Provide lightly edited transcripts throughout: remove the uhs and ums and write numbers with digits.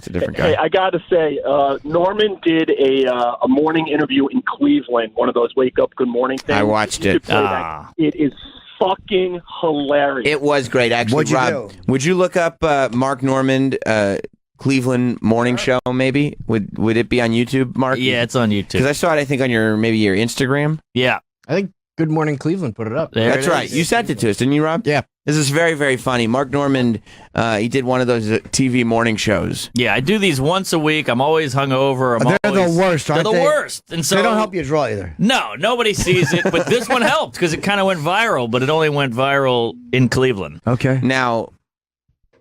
It's a different guy. Hey, I got to say, Norman did a morning interview in Cleveland, one of those wake up good morning things. I watched it. It is fucking hilarious. It was great, actually. What'd you Rob, do? would you look up Mark Norman Cleveland morning show? Maybe would it be on YouTube, Mark? Yeah, it's on YouTube. Because I saw it, I think, on your Instagram. Yeah, I think Good Morning Cleveland put it up. That's right. You sent it to us, didn't you, Rob? Yeah. This is very, very funny. Mark Norman, he did one of those TV morning shows. Yeah, I do these once a week. I'm always hungover. They're the worst, aren't They're they? the worst. And so They don't help you draw either. No, nobody sees it. But this one helped because it kind of went viral, but it only went viral in Cleveland. Okay. Now,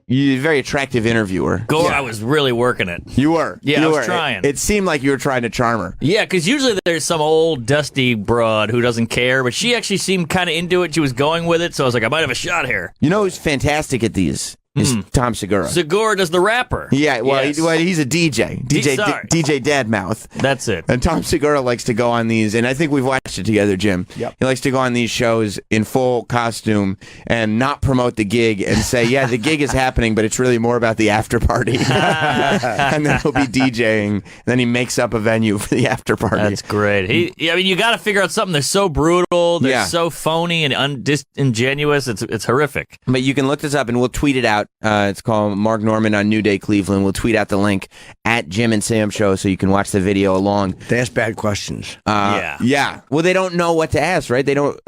you're a very attractive interviewer. I was really working it. You were. Yeah, you I was were. trying. It seemed like you were trying to charm her. Yeah, because usually there's some old dusty broad who doesn't care, but she actually seemed kind of into it. She was going with it, so I was like, I might have a shot here. You know who's fantastic at these? Is Tom Segura. Segura does the rapper. Yeah, well, Yes. he's a DJ. DJ Dadmouth. That's it. And Tom Segura likes to go on these, and I think we've watched it together, Jim. Yep. He likes to go on these shows in full costume and not promote the gig and say, yeah, the gig is happening, but it's really more about the after party. And then he'll be DJing, and then he makes up a venue for the after party. That's great. I mean, you got to figure out something. They're so brutal. They're so phony and disingenuous. It's horrific. But you can look this up, and we'll tweet it out. It's called Mark Norman on New Day Cleveland. We'll tweet out the link at Jim and Sam Show so you can watch the video along. They ask bad questions. Yeah. Well, they don't know what to ask, right? They don't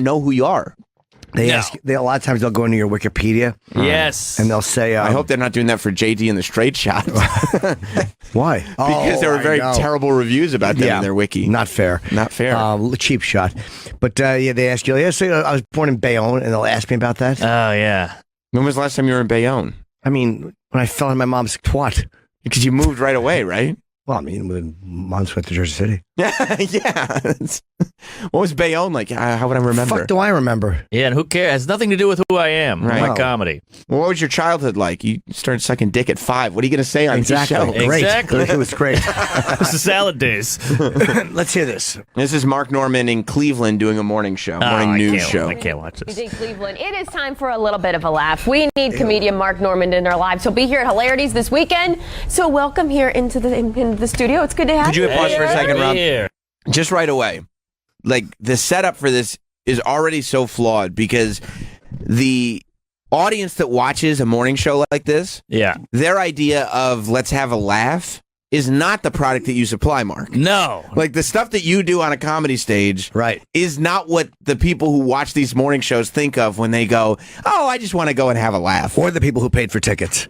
know who you are. A lot of times they'll go into your Wikipedia. Yes. And they'll say... I hope they're not doing that for JD and the Straight Shot. Why? Because there were very terrible reviews about them in their wiki. Not fair. Not fair. Cheap shot. But they ask you, I was born in Bayonne, and they'll ask me about that. Oh, yeah. When was the last time you were in Bayonne? I mean, when I fell in my mom's twat. Because you moved right away, right? Well, I mean, when Mom's went to Jersey City. Yeah. What was Bayonne like? How would I remember? Fuck do I remember? Yeah, and who cares? It has nothing to do with who I am. Right. My comedy. Well, what was your childhood like? You started sucking dick at 5. What are you going to say on this show? Great. Exactly. It was great. This is salad days. Let's hear this. This is Mark Norman in Cleveland doing a morning news show. I can't watch this. Cleveland. It is time for a little bit of a laugh. We need comedian Mark Norman in our lives. He'll be here at Hilarities this weekend. So welcome here into the studio. It's good to have Could you pause for a second, Rob? Here. Just right away. Like, the setup for this is already so flawed because the audience that watches a morning show like this, their idea of let's have a laugh is not the product that you supply, Mark. No. Like, the stuff that you do on a comedy stage is not what the people who watch these morning shows think of when they go, oh, I just want to go and have a laugh. Or the people who paid for tickets.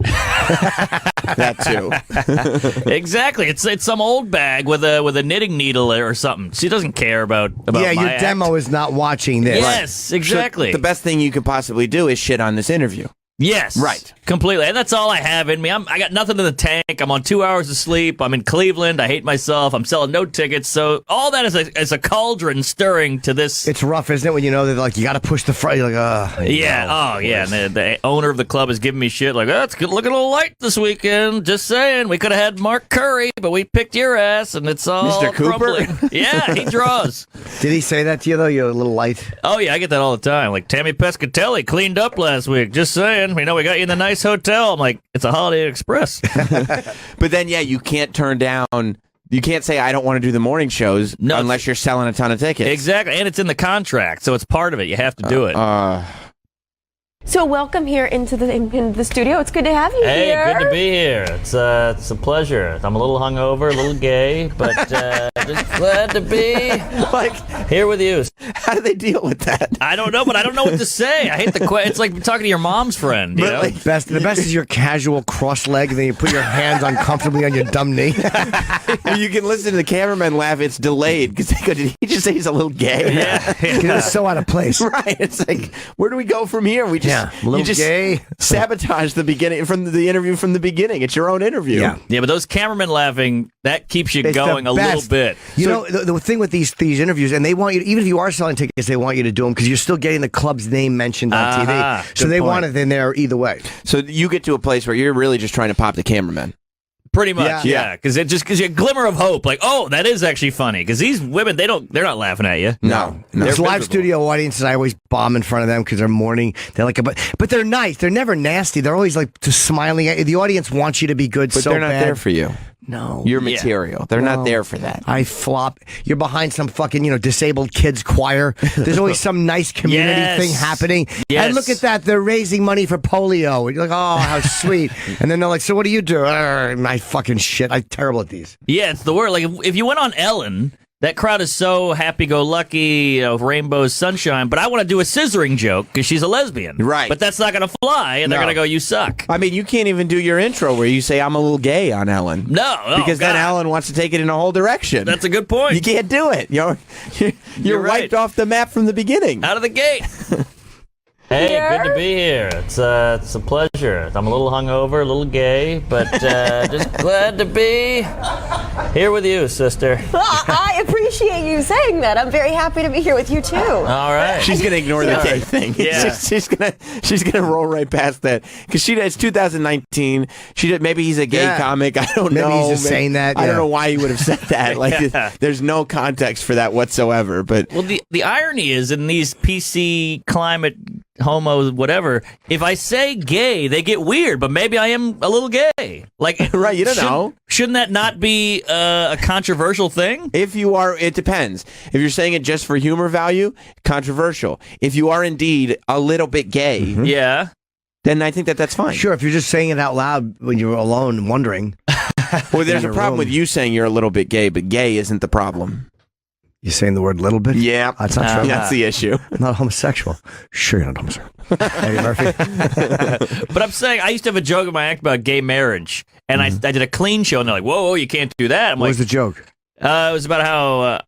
That too. Exactly. It's some old bag with a knitting needle or something. She doesn't care about yeah, your my demo is not watching this. Yes, exactly. So the best thing you could possibly do is shit on this interview. Yes. Right. Completely. And that's all I have in me. I got nothing in the tank. I'm on 2 hours of sleep. I'm in Cleveland. I hate myself. I'm selling no tickets. So all that is a cauldron stirring to this. It's rough, isn't it, when you know that like you got to push the front. You're like, yeah. Oh, yeah. And the owner of the club is giving me shit like, oh, it's looking a little light this weekend. Just saying. We could have had Mark Curry, but we picked your ass, and it's all Mr. Cooper? crumbling. Yeah, he draws. Did he say that to you, though? You're a little light? Oh, yeah, I get that all the time. Like, Tammy Pescatelli cleaned up last week. Just saying. We got you in the nice hotel. I'm like, it's a Holiday Express. But then, you can't turn down... You can't say, I don't want to do the morning shows unless you're selling a ton of tickets. Exactly. And it's in the contract, so it's part of it. You have to do it. So welcome here into the studio. It's good to have you here. Hey, good to be here. It's a pleasure. I'm a little hungover, a little gay, but just glad to be here with you. How do they deal with that? I don't know, but I don't know what to say. I hate the question. It's like talking to your mom's friend. You know? The best is your casual cross leg, and then you put your hands uncomfortably on your dumb knee. You can listen to the cameraman laugh. It's delayed because they go, did he just say he's a little gay? Yeah. It's so out of place. Right. It's like, where do we go from here? You just gay. sabotage the beginning from the interview from the beginning. It's your own interview. Yeah, but those cameramen laughing, that keeps you going a little bit. You know, the thing with these interviews, and they want you, even if you are selling tickets, they want you to do them because you're still getting the club's name mentioned on TV. So they want it in there either way. So you get to a place where you're really just trying to pop the cameraman. Pretty much, yeah. Because it just gives you a glimmer of hope. Like, oh, that is actually funny. Because these women, they're not laughing at you. No. There's live studio audiences. I always bomb in front of them because they're mourning. They're like, but they're nice. They're never nasty. They're always like just smiling at you. The audience wants you to be good. But they're not there for you. No. Your material. They're not there for that. I flop. You're behind some fucking, disabled kids choir. There's always some nice community thing happening. Yes. And look at that. They're raising money for polio. You're like, oh, how sweet. And then they're like, so what do you do? My fucking shit. I'm terrible at these. Yeah, it's the word. Like, if you went on Ellen, that crowd is so happy-go-lucky, rainbows, sunshine, but I want to do a scissoring joke because she's a lesbian. Right. But that's not going to fly, and they're going to go, you suck. I mean, you can't even do your intro where you say, I'm a little gay on Ellen. No. Because then Ellen wants to take it in a whole direction. That's a good point. You can't do it. You're right. wiped off the map from the beginning. Out of the gate. Hey, good to be here. It's a pleasure. I'm a little hungover, a little gay, but just glad to be here with you, sister. Well, I appreciate you saying that. I'm very happy to be here with you too. All right. She's gonna ignore the gay thing. Yeah. she's gonna roll right past that because it's 2019. Maybe he's a gay comic. I don't know. Maybe he's just saying that. I don't know why he would have said that. Like, there's no context for that whatsoever. But well, the irony is in these PC climate. Homo, whatever. If I say gay, they get weird, but maybe I am a little gay. Like, right? You don't know. Shouldn't that not be a controversial thing? If you are, it depends. If you're saying it just for humor value, controversial. If you are indeed a little bit gay, yeah, then I think that's fine. Sure, if you're just saying it out loud when you're alone, wondering. Well, there's a problem with you saying you're a little bit gay, but gay isn't the problem. You're saying the word little bit? Yeah. That's not true. That's the issue. I'm not homosexual. Sure you're not homosexual. Eddie Murphy. But I'm saying, I used to have a joke in my act about gay marriage, and I did a clean show, and they're like, whoa, you can't do that. What was the joke? It was about how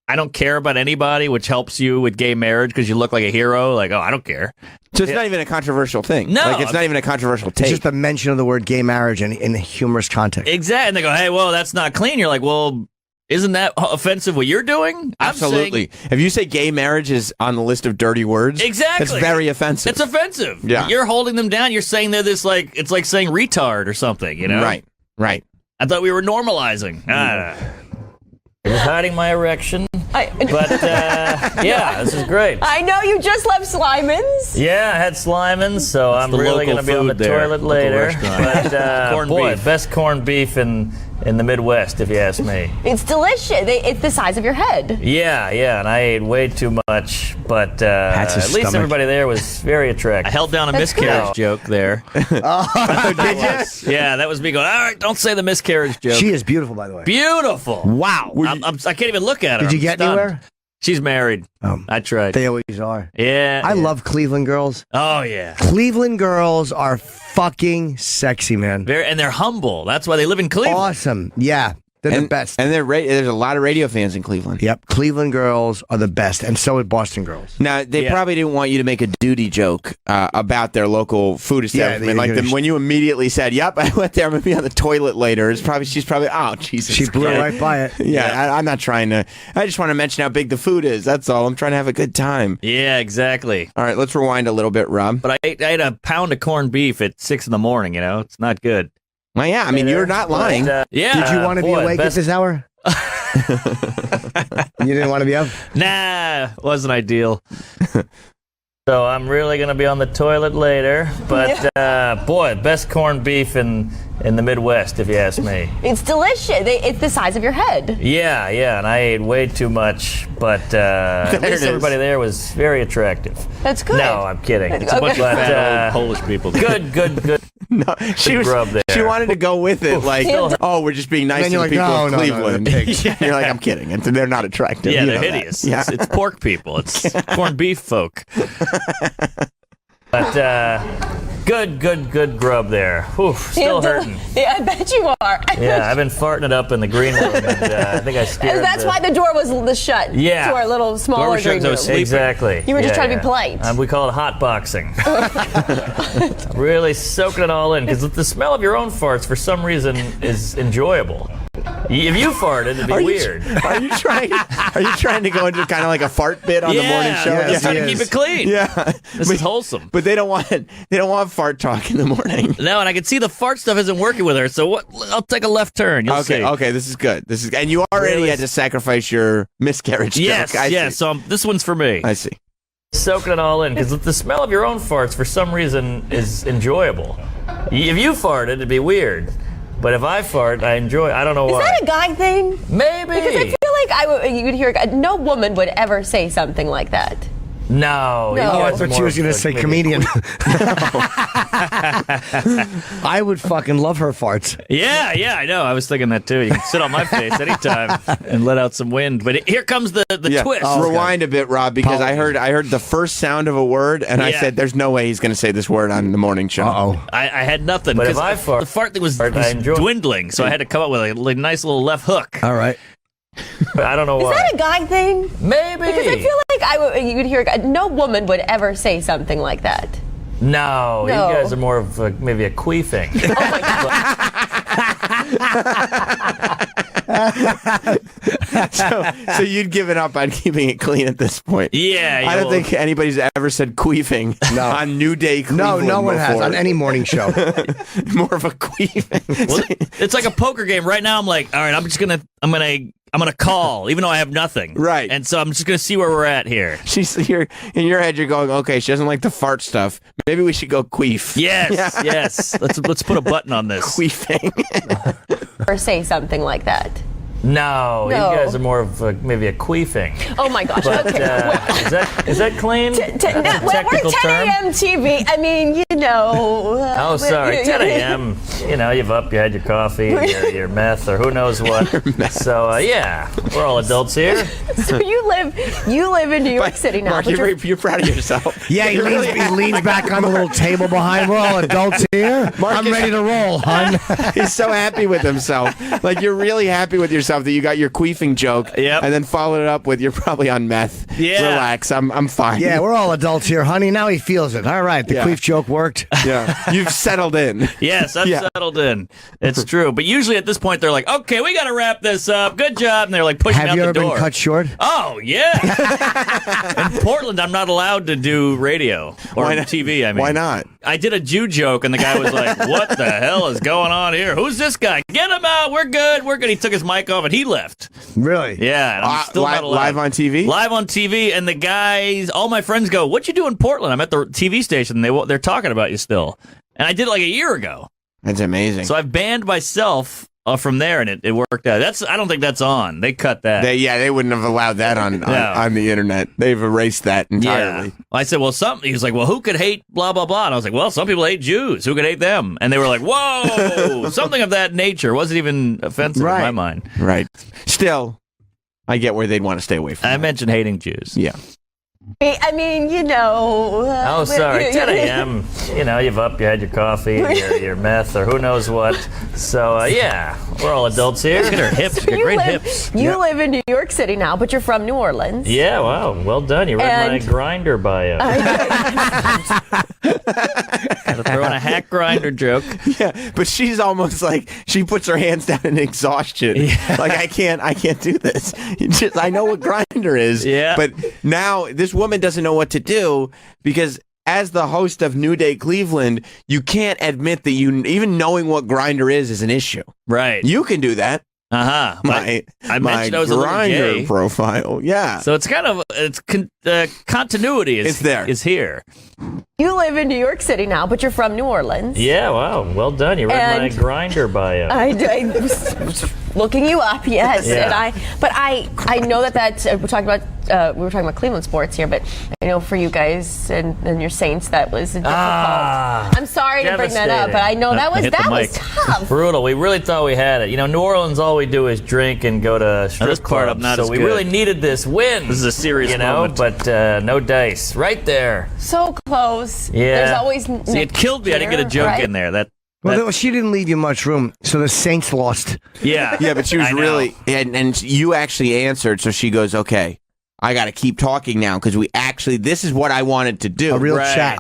I don't care about anybody, which helps you with gay marriage because you look like a hero. Like, oh, I don't care. So it's not even a controversial thing. No. Like, it's not even a controversial take. It's just a mention of the word gay marriage in a humorous context. Exactly. And they go, hey, well, that's not clean. You're like, well, isn't that offensive what you're doing? Absolutely. If you say gay marriage is on the list of dirty words, exactly, it's very offensive. It's offensive. Yeah. You're holding them down. You're saying they're this, like, it's like saying retard or something, you know? Right. I thought we were normalizing. I'm just hiding my erection. But, yeah, this is great. I know you just left Slyman's. Yeah, I had Slyman's, so I'm really going to be on the toilet later. But, boy, best corned beef in the Midwest, if you ask me. It's delicious. It's the size of your head. Yeah, and I ate way too much, but at least everybody there was very attractive. I held down a miscarriage joke there. Did you? Yeah, that was me going, all right, don't say the miscarriage joke. She is beautiful, by the way. Beautiful. Wow. I can't even look at her. Did you get anywhere? She's married. I tried. They always are. Yeah. I love Cleveland girls. Oh, yeah. Cleveland girls are fucking sexy, man. And they're humble. That's why they live in Cleveland. Awesome. Yeah. They're the best. And there's a lot of radio fans in Cleveland. Yep. Cleveland girls are the best. And so are Boston girls. Now, they probably didn't want you to make a duty joke about their local food establishment. When you immediately said, yep, I went there, I'm going to be on the toilet later, she's probably, oh, Jesus. She blew right by it. Yeah. I'm not trying to, I just want to mention how big the food is. That's all. I'm trying to have a good time. Yeah, exactly. All right, let's rewind a little bit, Rob. But I ate a pound of corned beef at 6 a.m, It's not good. Well, yeah, I mean, you're not lying. Yeah. Did you want to be awake at this hour? You didn't want to be up? Nah, wasn't ideal. So I'm really going to be on the toilet later. But, boy, best corned beef in the Midwest, if you ask me. It's delicious. It's the size of your head. Yeah, and I ate way too much. But at least everybody there was very attractive. That's good. No, I'm kidding. It's a bunch of fat old Polish people. Good. No, she wanted to go with it, like, oh, we're just being nice to the people of Cleveland. No, you're like, I'm kidding. And they're not attractive. Yeah, they're hideous. Yeah. It's pork people. It's corned beef folk. But good grub there. Whew, still hurting. Yeah, I bet you are. Yeah, I've been farting it up in the green room, and I think I scared. That's why the door was shut. Yeah, to our little smaller green room. Exactly. You were just trying to be polite. We call it hot boxing. Really soaking it all in because the smell of your own farts, for some reason, is enjoyable. If you farted, it'd be weird. Are you trying to go into kind of like a fart bit on the morning show? Yeah, just trying to keep it clean. Yeah, this is wholesome. But they don't want fart talk in the morning. No, and I can see the fart stuff isn't working with her. So I'll take a left turn. You'll see. Okay, this is good. And you already had to sacrifice your miscarriage joke. Yes. So this one's for me. I see. Soaking it all in, because the smell of your own farts for some reason is enjoyable. If you farted, it'd be weird. But if I fart, I enjoy it. I don't know why. Is that a guy thing? Maybe. Because I feel like you would hear, no woman would ever say something like that. No. Oh, I thought she was going to say comedian. I would fucking love her farts. Yeah, I know. I was thinking that too. You can sit on my face anytime and let out some wind. But here comes the twist. Rewind a bit, Rob, because I heard the first sound of a word, and I said, "There's no way he's going to say this word on the morning show." I had nothing. But if I fart, the fart thing was dwindling, so I had to come up with a nice little left hook. All right. But I don't know why. Is that a guy thing? Maybe. Because I feel like you would hear, no woman would ever say something like that. No, you guys are more of maybe a queefing. Oh my God. So you'd given up on keeping it clean at this point. Yeah. I don't think anybody's ever said queefing on New Day Cleveland. No one has on any morning show. More of a queefing. Well, it's like a poker game. Right now I'm like, all right, I'm gonna call, even though I have nothing. Right. And so I'm just gonna see where we're at here. In your head, you're going, okay, she doesn't like the fart stuff. Maybe we should go queef. Yes. Let's put a button on this. Queefing. Or say something like that. No, you guys are more of maybe a queefing. Oh my gosh. But, okay. is that clean? We're 10 a.m. TV. I mean, Oh, sorry. 10 a.m. You've up, you had your coffee, your meth, or who knows what. So, we're all adults here. So you live in New York City now. Mark, you're proud of yourself. Yeah, he leans back on the little table behind. We're all adults here. I'm ready to roll, hon. He's so happy with himself. Like, you're really happy with yourself that you got your queefing joke, and then followed it up with you're probably on meth. Yeah. Relax, I'm fine. Yeah, we're all adults here, honey. Now he feels it. All right, the queef joke worked. Yeah, you've settled in. Yes, I've settled in. It's true. But usually at this point, they're like, okay, we got to wrap this up. Good job. And they're like pushing out the door. Have you ever been cut short? Oh, yeah. In Portland, I'm not allowed to do radio or TV. I mean, why not? I did a Jew joke, and the guy was like, what the hell is going on here? Who's this guy? Get him out. We're good. He took his mic off, and he left. Really? Yeah. And I'm still not allowed. Live on TV? Live on TV, and the guys, all my friends go, what you do in Portland? I'm at the TV station, and they're talking about you still. And I did it like a year ago. That's amazing. So I've banned myself from there, and it worked out. I don't think that's on. They cut that. They wouldn't have allowed that on the internet. They've erased that entirely. Yeah. Well, I said, he was like, well, who could hate blah, blah, blah? And I was like, well, some people hate Jews. Who could hate them? And they were like, whoa, something of that nature. Wasn't even offensive in my mind. Right. Still, I get where they'd want to stay away from I mentioned hating Jews. Yeah. I mean, oh, sorry. 10 a.m. You've up, you had your coffee, your meth, or who knows what. So, we're all adults here. Look at her hips. So great hips. You live in New York City now, but you're from New Orleans. Yeah, wow. Well done. You read my Grindr bio. Throwing a hack Grindr joke. Yeah, but she's almost like she puts her hands down in exhaustion. Yeah. Like, I can't do this. I know what Grindr is. Yeah. But now this woman doesn't know what to do because as the host of New Day Cleveland, you can't admit that even knowing what Grindr is an issue. Right. You can do that. Uh-huh. I mentioned I was a little Grindr gay. Profile. Yeah. So it's kind of continuity is here. You live in New York City now, but you're from New Orleans. Yeah, wow. Well done. You read my Grindr bio. I was looking you up, yes. Yeah. And I know that we were talking about Cleveland sports here, but I know for you guys and your Saints that was difficult. I'm sorry to bring that up, but I know that was tough. Brutal. We really thought we had it. New Orleans, all we do is drink and go to strip clubs. So we really needed this win. This is a serious moment. But no dice. Right there. So close. Yeah. There's always See, it killed me. I didn't get a joke in there. Well, she didn't leave you much room, so the Saints lost. Yeah. Yeah, but she was really, and you actually answered, so she goes, okay, I got to keep talking now because this is what I wanted to do. A real chat.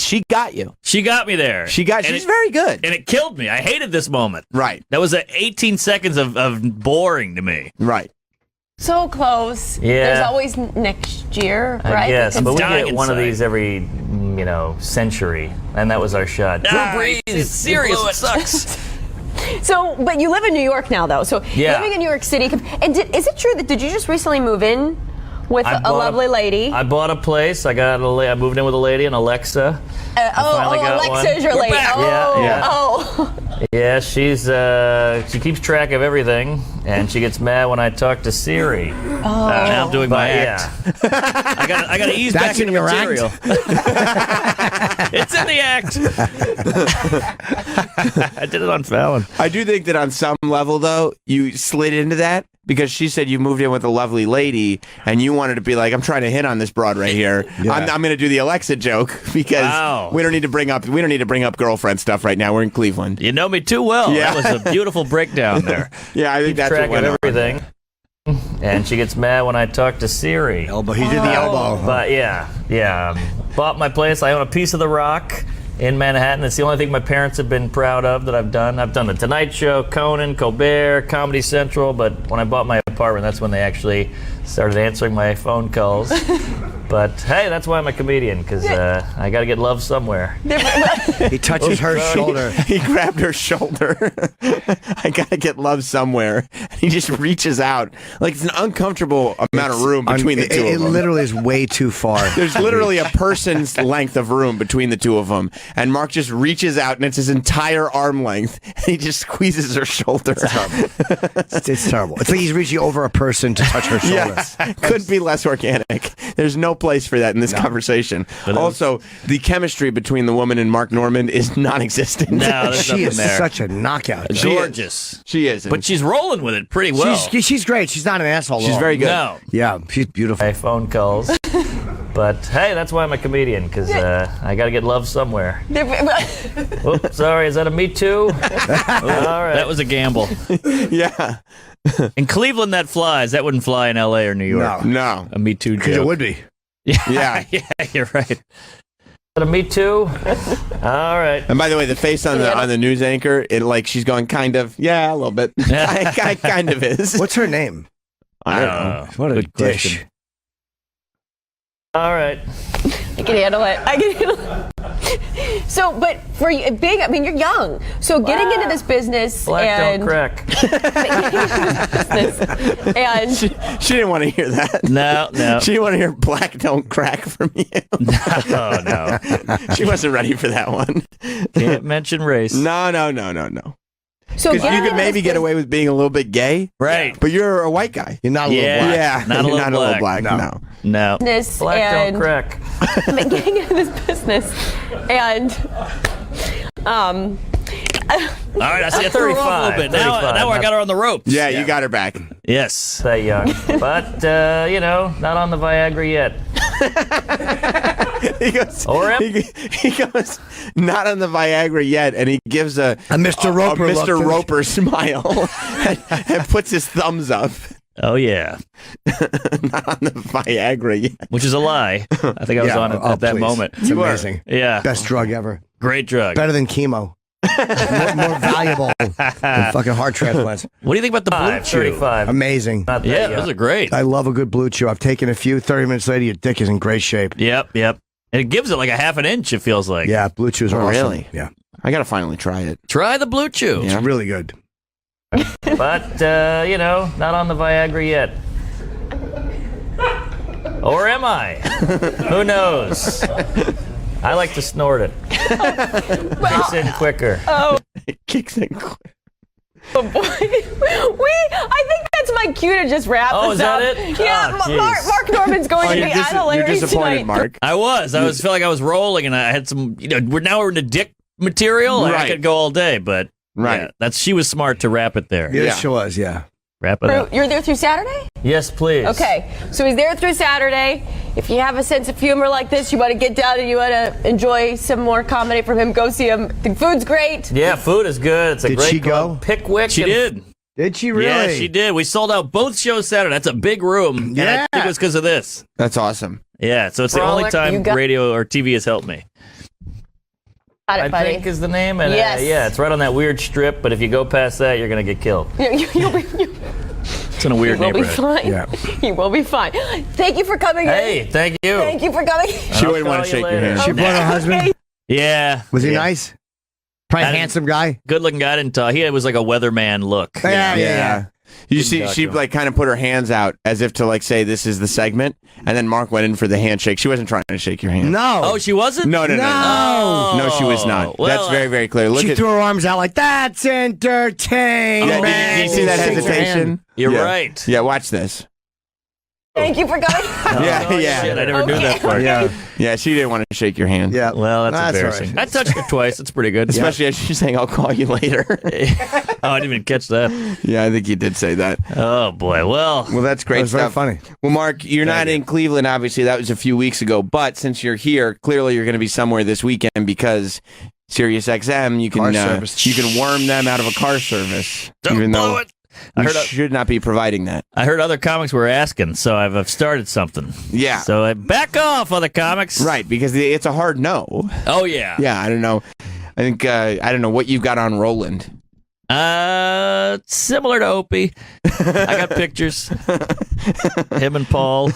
She got you. She got me there. She's very good. And it killed me. I hated this moment. Right. That was 18 seconds of boring to me. Right. So close. Yeah. There's always next year, right? Yes, but we get one of inside. these every, century, and that was our shot. Drew Brees, it's serious. It sucks. So, but you live in New York now, though. So, Yeah. living in New York City, and is it true that did you just recently move in with a lovely lady? I bought a place. I moved in with a lady, and Alexa. Alexa is your lady. Back. Yeah, she keeps track of everything, and she gets mad when I talk to Siri. Now I'm doing my act. I got to ease back into material. It's in the act. I did it on Fallon. I do think that on some level, though, you slid into that because she said you moved in with a lovely lady and you wanted to be like, I'm trying to hit on this broad right here. Yeah. I'm going to do the Alexa joke because we don't need to bring up girlfriend stuff right now. We're in Cleveland. You know me too well. Yeah. That was a beautiful breakdown there. Yeah, I think that's track what of everything. And she gets mad when I talk to Siri. Elbow. He did the elbow. But bought my place. I own a piece of the Rock in Manhattan. It's the only thing my parents have been proud of that I've done. I've done The Tonight Show, Conan, Colbert, Comedy Central, but when I bought my apartment, that's when they actually started answering my phone calls. But hey, that's why I'm a comedian, because I got to get love somewhere. He touches her shoulder. He grabbed her shoulder. I got to get love somewhere. He just reaches out. Like it's an uncomfortable amount of room between the two of them. It literally is way too far. There's literally a person's length of room between the two of them. And Mark just reaches out, and it's his entire arm length. And he just squeezes her shoulder. It's terrible. It's terrible. It's like he's reaching over a person to touch her shoulder. Yes. Couldn't be less organic. There's no place for that in this conversation. Also, the chemistry between the woman and Mark Norman is non-existent. No, she is such a knockout. Gorgeous. She is. But she's rolling with it pretty well. She's great. She's not an asshole. She's very good. No. Yeah, she's beautiful. My phone calls. But hey, that's why I'm a comedian, because I got to get love somewhere. Oops, sorry, is that a Me Too? All right. That was a gamble. Yeah. In Cleveland, that flies. That wouldn't fly in L.A. or New York. No. A Me Too joke. Because it would be. Yeah. Yeah, you're right. A Me Too? All right. And by the way, the face on the news anchor, she's going kind of, a little bit. I kind of is. What's her name? I don't know. What a Good dish. question. All right. I can handle it. So, but for you, you're young. So getting into this business Black don't crack. and She didn't want to hear that. No. She didn't want to hear black don't crack from you. No. She wasn't ready for that one. Can't mention race. No. so Because you could maybe get away with being a little bit gay. Right. But you're a white guy. You're not a little black. Yeah. Not a You're little not a little black. black. No. Business Black and don't crack. getting into this business and All right, I see. I threw her off a little bit. Now I got her on the ropes. Yeah, you got her back. Yes. That young. But, not on the Viagra yet. He goes, Or he goes, not on the Viagra yet, and he gives a Mr. Roper a Mr. look. Roper smile and puts his thumbs up. Oh, yeah. Not on the Viagra yet. Which is a lie. I think I was on it at that please. moment. It's amazing. Yeah. Best drug ever. Great drug. Better than chemo. more valuable than fucking heart transplants. What do you think about the Blue Chew? 35. Amazing. Yeah, those are great. I love a good Blue Chew. I've taken a few. 30 minutes later, your dick is in great shape. Yep. And it gives it like a half an inch, it feels like. Yeah, Blue Chews are awesome. Really? Yeah. I got to finally try it. Try the Blue Chew. It's really good. But, not on the Viagra yet. Or am I? Who knows? I like to snort it. Kicks in quicker. It kicks in quick. Oh boy. I think that's my cue to just wrap this is that up. it? Yeah, Oh, Mark Norman's going to be You're hilarious disappointed, tonight. Mark. I felt like I was rolling, and I had some, we're into dick material. Right. I could go all day, but Right. she was smart to wrap it there. Yeah, she was, yeah. Wrap it up. You're there through Saturday? Yes, please. Okay, so he's there through Saturday. If you have a sense of humor like this, you want to get down and you want to enjoy some more comedy from him, go see him. The food's great. Yeah, food is good. It's a Did great she club. go? Pickwick. She did. Did she really? Yeah, she did. We sold out both shows Saturday. That's a big room. Yeah. And I think it was because of this. That's awesome. Yeah, so it's the only time radio or TV has helped me. Got it, buddy. I think is the name. And yes. Yeah, it's right on that weird strip, but if you go past that, you're going to get killed. It's in a weird neighborhood. You'll be fine. Yeah. You will be fine. Thank you for coming in. Hey, thank you. Thank you for coming. She wouldn't want to shake your hand. She brought her husband? Yeah. Was he nice? Probably a handsome guy? Good-looking guy. I didn't tell. He was like a weatherman look. Yeah. You see, she like kind of put her hands out as if to like say this is the segment, and then Mark went in for the handshake. She wasn't trying to shake your hand. No. Oh, she wasn't? No. No, she was not. Well, that's very, very clear. She threw her arms out like, that's entertainment. Yeah, did you see that hesitation? You're right. Yeah, watch this. Thank you for coming. Shit, I never knew that part. Yeah, she didn't want to shake your hand. Yeah. Well, that's embarrassing. Right. I touched her twice. It's pretty good. Especially as she's saying, I'll call you later. Oh, I didn't even catch that. Yeah, I think you did say that. Oh, boy. Well, that's great that was stuff. very funny. Well, Mark, you're not in Cleveland, obviously. That was a few weeks ago. But since you're here, clearly you're going to be somewhere this weekend because SiriusXM, you can worm them out of a car service. Don't blow it. You should not be providing that. I heard other comics were asking, so I've started something. Yeah. So I back off, other comics. Right, because it's a hard no. Oh, yeah. Yeah, I don't know. I think, I don't know what you've got on Roland. Similar to Opie. I got pictures. Him and Paul.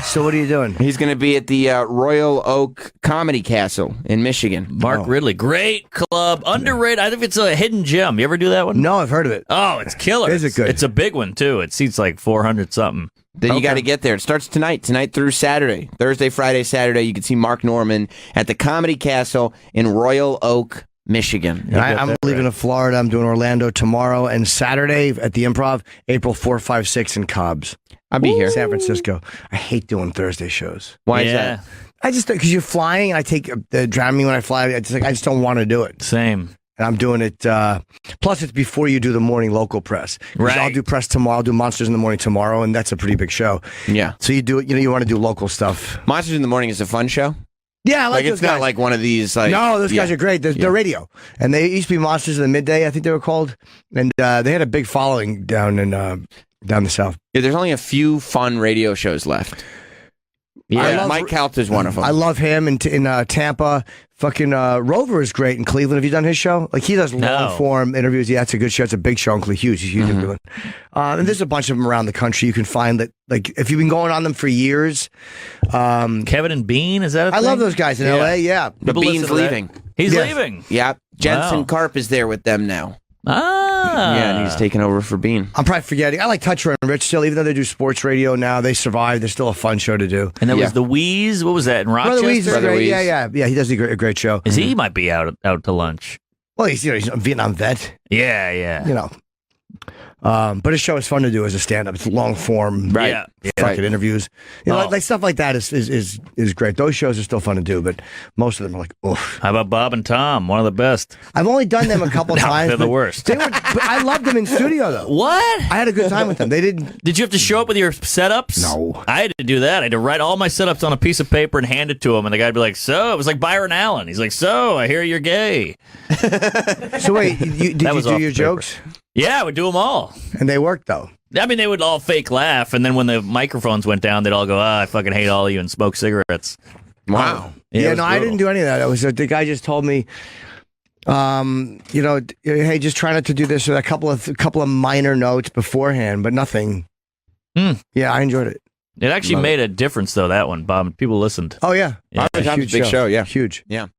So what are you doing? He's going to be at the Royal Oak Comedy Castle in Michigan. Mark Ridley. Great club. Underrated. I think it's a hidden gem. You ever do that one? No, I've heard of it. Oh, it's killer. Is it good? It's a big one, too. It seats like 400-something. Then you got to get there. It starts tonight through Saturday. Thursday, Friday, Saturday. You can see Mark Norman at the Comedy Castle in Royal Oak, Michigan. I'm leaving to Florida. I'm doing Orlando tomorrow and Saturday at the Improv, April 4, 5, 6 in Cobbs. I'll be here. San Francisco. I hate doing Thursday shows. Why is that? I just, because you're flying and I take the Dramamine when I fly. I just don't want to do it. Same. And I'm doing it, plus it's before you do the morning local press. Right. I'll do press tomorrow, I'll do Monsters in the Morning tomorrow, and that's a pretty big show. Yeah. So you do it, you want to do local stuff. Monsters in the Morning is a fun show? Yeah, I like those it's guys. not like one of these, like... No, those guys are great. They're radio. And they used to be Monsters in the Midday, I think they were called. And they had a big following down the South. Yeah, there's only a few fun radio shows left. Yeah, Mike Kalt is one of them. I love him in Tampa. Fucking Rover is great in Cleveland. Have you done his show? Like he does long form interviews. Yeah, it's a good show. It's a big show in Cleveland. Huge. He's huge in Cleveland. And there's a bunch of them around the country. You can find that. Like if you've been going on them for years. Kevin and Bean, is that a thing? I love those guys in LA. Yeah, but Bean's leaving. He's leaving. Yeah, Jensen Karp is there with them now. Yeah, and he's taking over for Bean. I'm probably forgetting. I like Toucher and Rich still, even though they do sports radio now. They survive. They're still a fun show to do. And there was the Wheeze. What was that in Rochester? Brother Wheeze is great. Yeah. He does a great show. He might be out to lunch. Well, he's a Vietnam vet. Yeah. But his show is fun to do as a stand-up. It's long form, right? Fucking interviews. Like stuff like that is great. Those shows are still fun to do, but most of them are like, oof. How about Bob and Tom? One of the best. I've only done them a couple times. They're the worst. But I loved them in studio though. What? I had a good time with them. They didn't. Did you have to show up with your setups? No. I had to do that. I had to write all my setups on a piece of paper and hand it to him, and the guy'd be like, "So," it was like Byron Allen. He's like, "So, I hear you're gay." So wait, did you do your jokes? Yeah, I would do them all. And they worked, though. I mean, they would all fake laugh, and then when the microphones went down, they'd all go, I fucking hate all of you, and smoke cigarettes. Wow. Yeah, no, I didn't do any of that. It was the guy just told me, hey, just try not to do this, or a couple of minor notes beforehand, but nothing. Yeah, I enjoyed it. It actually made a difference, though, that one, Bob. People listened. Oh, yeah. It's a big show, yeah. Huge. Yeah.